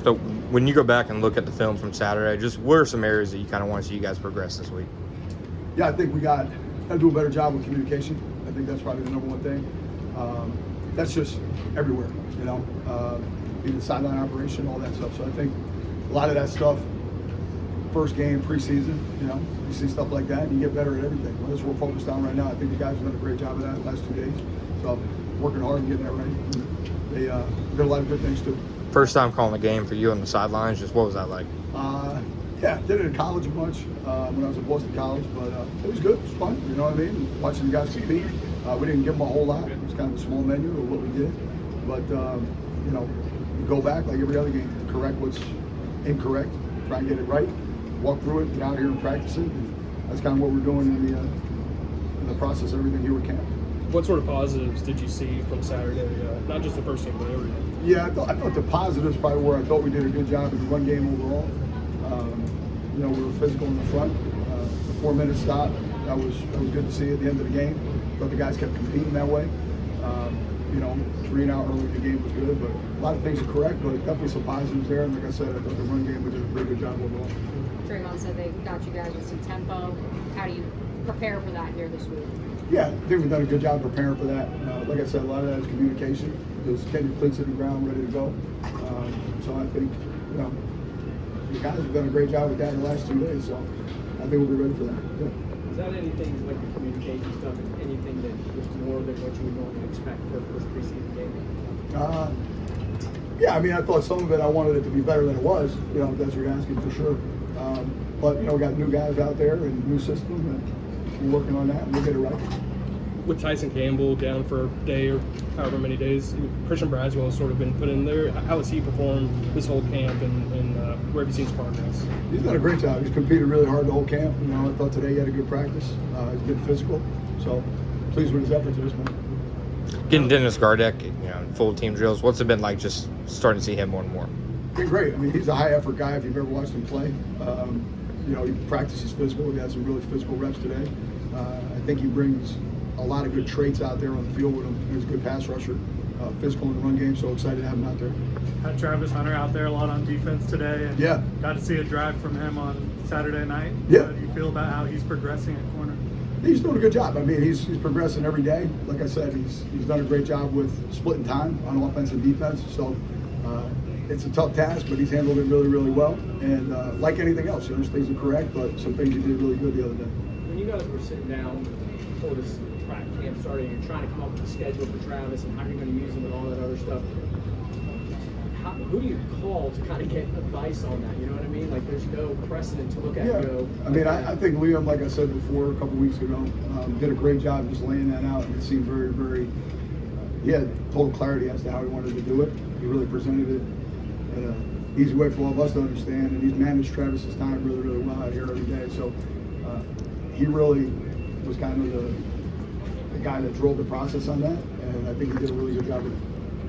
So when you go back and look at the film from Saturday, just what are some areas that you kind of want to see you guys progress this week? Yeah, I think we got to do a better job with communication. I think that's probably the number one thing. That's just everywhere, even sideline operation, all that stuff. So I think a lot of that stuff, first game, preseason, you see stuff like that, and you get better at everything. Well, that's what we're focused on right now. I think the guys have done a great job of that the last 2 days. So working hard and getting that right. They did a lot of good things too. First time calling the game for you on the sidelines, just what was that like? Yeah, did it in college a bunch when I was at Boston College, but it was good. It was fun, you know what I mean? Watching the guys compete. We didn't give them a whole lot. It was kind of a small menu of what we did. But, you go back like every other game, correct what's incorrect, try and get it right, walk through it, get out here and practice it. And that's kind of what we're doing in the process of everything here at camp. What sort of positives did you see from Saturday? Not just the first game, but everything. Yeah, I thought the positives probably were I thought we did a good job in the run game overall. We were physical in the front. The 4-minute stop, that was good to see at the end of the game. Thought the guys kept competing that way. 3 and out early in the game was good, but a lot of things are correct, but definitely some positives there. And like I said, I thought the run game we did a pretty good job overall. Draymond said they got you guys with some tempo. How do you prepare for that here this week? Yeah, I think we've done a good job preparing for that. Like I said, a lot of that is communication. Just getting your cleats in the ground, ready to go. So I think, the guys have done a great job with that in the last 2 days. So I think we'll be ready for that. Yeah. Is that anything like the communication stuff? Anything that was more than what you would normally expect for a first preseason game? Yeah, I thought some of it I wanted it to be better than it was. If that's what you're asking, for sure. But we got new guys out there and new system, and we're working on that, and we'll get it right. With Tyson Campbell down for a day or however many days, Christian Braswell has sort of been put in there. How has he performed this whole camp, and where have you seen his progress? He's done a great job. He's competed really hard the whole camp. I thought today he had a good practice. He's been physical, so pleased with his efforts at this point. Getting Dennis Gardeck, full team drills, what's it been like just starting to see him more and more? Been great. He's a high effort guy if you've ever watched him play. He practices physical. He had some really physical reps today. I think he brings a lot of good traits out there on the field with him. He's a good pass rusher, physical in the run game, so excited to have him out there. Had Travis Hunter out there a lot on defense today, and yeah, got to see a drive from him on Saturday night. Yeah. How do you feel about how he's progressing at corner? He's doing a good job. He's progressing every day. Like I said, he's done a great job with splitting time on offense and defense. So it's a tough task, but he's handled it really, really well. And like anything else, there's things are correct, but some things he did really good the other day. When you guys were sitting down before this track camp started, you're trying to come up with a schedule for Travis and how you're going to use him and all that other stuff. Who do you call to kind of get advice on that? You know what I mean? Like, there's no precedent to look at. Yeah. I think Liam, like I said before a couple weeks ago, did a great job just laying that out, and it seemed very, very. He had total clarity as to how he wanted to do it. He really presented it in an easy way for all of us to understand, and he's managed Travis's time really, really well out here every day. So he really was kind of the guy that drove the process on that, and I think he did a really good job of it.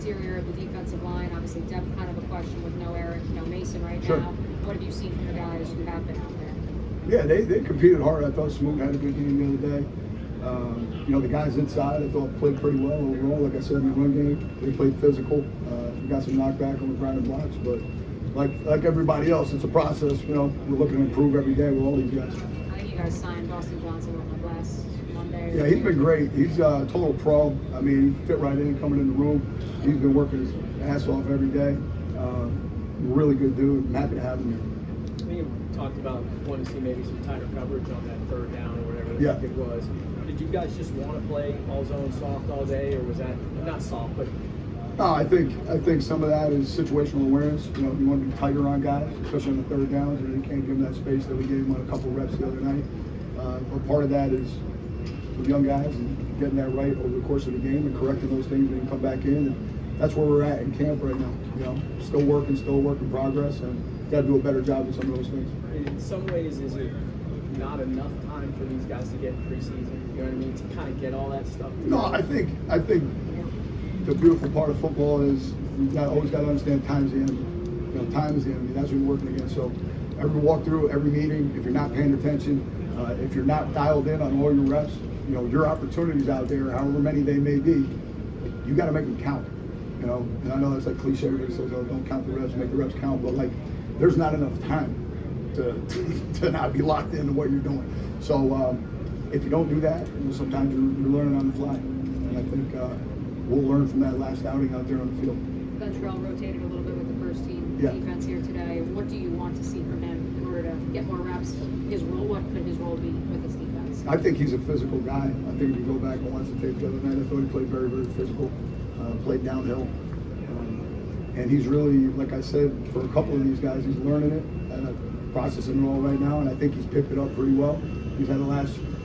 Interior of the defensive line, obviously depth kind of a question with no Eric, no Mason right Sure. now. What have you seen from the guys who have been out there? Yeah, they competed hard. I thought Smoot had a good game the other day. The guys inside I thought played pretty well overall. Like I said, in the run game, they played physical. We got some knockback on the ground and blocks, but like everybody else, it's a process. We're looking to improve every day with all these guys. I think you guys signed Austin Johnson last Monday. Yeah, he's been great. He's a total pro. He fit right in, coming in the room. He's been working his ass off every day. Really good dude. I'm happy to have him here. I think you talked about wanting to see maybe some tighter coverage on that third down or whatever it was. Did you guys just want to play all zone soft all day, or was that not soft, but? No, I think some of that is situational awareness. You want to be tighter on guys, especially on the third downs, and you can't give them that space that we gave them on a couple reps the other night. But part of that is with young guys and getting that right over the course of the game and correcting those things when you come back in. And that's where we're at in camp right now. Still work in progress, and got to do a better job with some of those things. In some ways, is it not enough time for these guys to get preseason? You know what I mean? To kind of get all that stuff together? No, I think the beautiful part of football is we've always got to understand time's the enemy. Time is the enemy. That's what we're working against. So every walkthrough, every meeting, if you're not paying attention, if you're not dialed in on all your reps, your opportunities out there, however many they may be, you got to make them count. You know, and I know that's like cliche. Everybody says, "Oh, don't count the reps, make the reps count." But like, there's not enough time to not be locked into what you're doing. So if you don't do that, sometimes you're learning on the fly. And I think we'll learn from that last outing out there on the field. Ventrell rotated a little bit with the first team Yeah. defense here today. What do you want to see from him in order to get more reps? His role, what could his role be with this defense? I think he's a physical guy. I think if you go back and watch the tape the other night, I thought he played very, very physical, played downhill. And he's really, like I said, for a couple of these guys, he's learning it, processing it all right now, and I think he's picked it up pretty well. He's had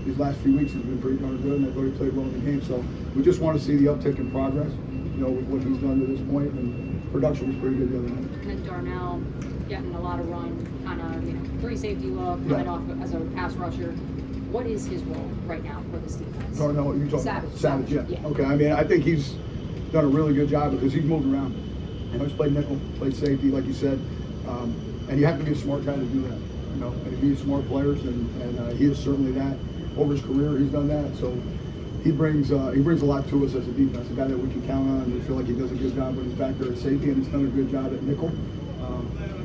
these last few weeks, he's been pretty darn good, and I thought he played well in the game. So we just want to see the uptick in progress, you know, with what he's done to this point, and production was pretty good the other night. And then Darnell getting a lot of run, kind of, you know, 3 safety look, coming off as a pass rusher. What is his role right now for this defense? Darnell, you talking about Savage, yeah. yeah. Okay, I mean, I think he's done a really good job because he's moved around. You know, he's played nickel, played safety, like you said, and you have to be a smart guy to do that. You know, and be smart players, and he is certainly that. Over his career, he's done that. So he brings a lot to us as a defense. A guy that we can count on. We feel like he does a good job when he's back there at safety, and he's done a good job at nickel.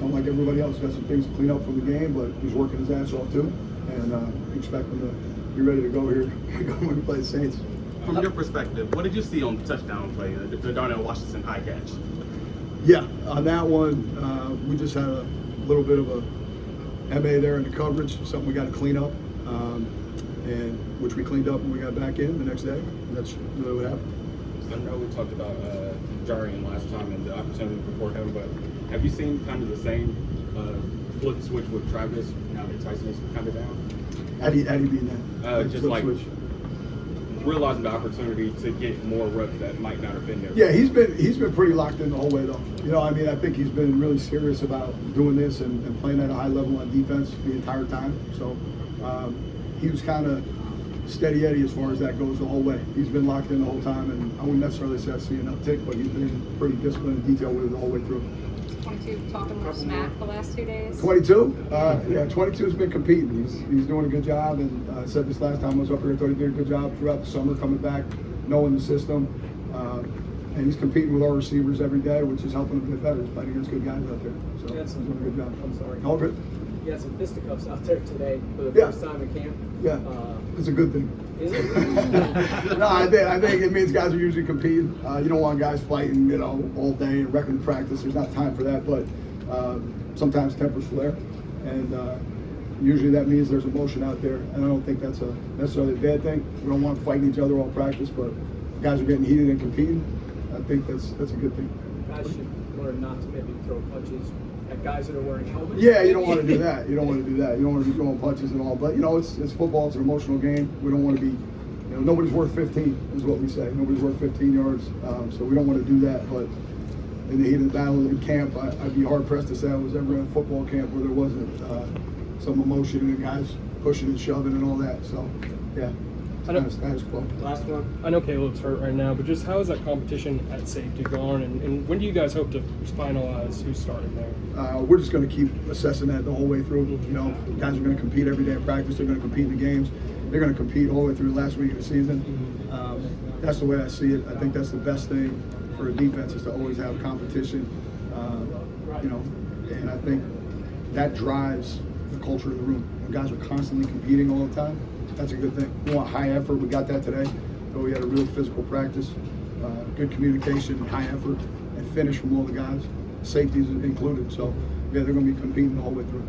Unlike everybody else, got some things to clean up from the game, but he's working his ass off too, and expect him to be ready to go here when we play the Saints. From your perspective, what did you see on the touchdown play, the Darnell Washington high catch? Yeah, on that one, we just had a little bit of a MA there in the coverage, something we got to clean up, and which we cleaned up when we got back in the next day. And that's really what happened. I know we talked about Jarian last time and the opportunity before him, but have you seen kind of the same flip switch with Travis now that Tyson is kind of down? How do you mean that? Just Flip like switch. realizing the opportunity to get more reps that might not have been there. Yeah, he's been pretty locked in the whole way though. You know, I mean, I think he's been really serious about doing this and playing at a high level on defense the entire time. So he was kind of steady Eddie as far as that goes the whole way. He's been locked in the whole time, and I wouldn't necessarily say I see an uptick, but he's been pretty disciplined and detailed with it the whole way through. 22 talking more smack the last 2 days. 22? Yeah, 22's been competing. He's doing a good job, and I said this last time I was up here, I thought he did a good job throughout the summer coming back, knowing the system. And he's competing with our receivers every day, which is helping him get better. He's playing against good guys out there. So That's he's doing a good job. I'm sorry. All good? You had some fisticuffs out there today for the Yeah. first time in camp. Yeah, it's a good thing. Is it? No, I think it means guys are usually competing. You don't want guys fighting, you know, all day and wrecking the practice. There's not time for that, but sometimes tempers flare, and usually that means there's emotion out there, and I don't think that's necessarily a bad thing. We don't want fighting each other all practice, but guys are getting heated and competing. I think that's a good thing. Guys should learn not to maybe throw punches at guys that are wearing helmets. Yeah, you don't want to do that. You don't want to do that. You don't want to be throwing punches and all. But you know, it's football. It's an emotional game. We don't want to be, you know, nobody's worth 15 is what we say. Nobody's worth 15 yards. So we don't want to do that. But in the heat of the battle in camp, I'd be hard pressed to say I was ever in a football camp where there wasn't some emotion and guys pushing and shoving and all that. So yeah, it's kind of status quo. Last one. I know Caleb's hurt right now, but just how is that competition at safety going? And when do you guys hope to finalize who's starting there? We're just going to keep assessing that the whole way through. You know, guys are going to compete every day in practice. They're going to compete in the games. They're going to compete all the way through the last week of the season. That's the way I see it. I think that's the best thing for a defense is to always have competition. You know, and I think that drives the culture of the room. When guys are constantly competing all the time, that's a good thing. We want high effort. We got that today. So we had a really physical practice, good communication, high effort, and finish from all the guys. Safeties included. So yeah, they're going to be competing the whole way through.